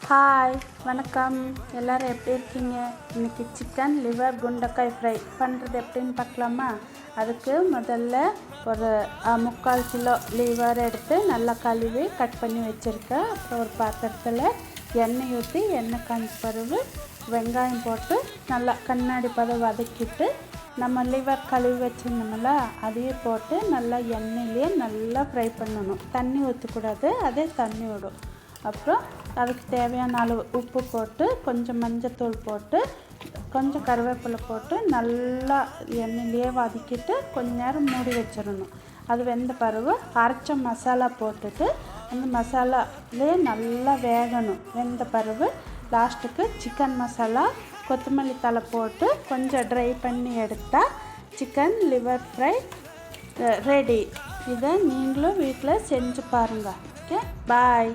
Hi, வணக்கம். எல்லோரும் எப்படி இருக்கீங்க? இன்றைக்கி சிக்கன் லிவர் குண்டக்காய் ஃப்ரை பண்ணுறது எப்படின்னு பார்க்கலாமா? அதுக்கு முதல்ல ஒரு 3/4 கிலோ லிவர் எடுத்து நல்லா கழுவி கட் பண்ணி வச்சுருக்கேன். அப்புறம் ஒரு பாத்திரத்தில் எண்ணெய் ஊற்றி எண்ணெய் காஞ்ச பிறகு வெங்காயம் போட்டு நல்லா கண்ணாடி பதம் வதக்கிட்டு நம்ம லிவர் கழுவி வச்சுருந்தோம்ல அதையும் போட்டு நல்லா எண்ணெயிலேயே நல்லா ஃப்ரை பண்ணணும். தண்ணி ஊற்றக்கூடாது, அதே தண்ணி விடும். அப்புறம் அதுக்கு தேவையான அளவு உப்பு போட்டு கொஞ்சம் மஞ்சத்தூள் போட்டு கொஞ்சம் கருவேப்பிலை போட்டு நல்லா எண்ணெயிலேயே வதக்கிட்டு கொஞ்ச நேரம் மூடி வச்சிடணும். அது வெந்த பிறகு அரைச்ச மசாலா போட்டுட்டு அந்த மசாலாலே நல்லா வேகணும். வெந்த பிறகு லாஸ்ட்டுக்கு சிக்கன் மசாலா கொத்தமல்லி தழை போட்டு கொஞ்சம் ட்ரை பண்ணி எடுத்தால் சிக்கன் லிவர் ஃப்ரை ரெடி. இதை நீங்களும் வீட்டில் செஞ்சு பாருங்கள். ஓகே, பாய்.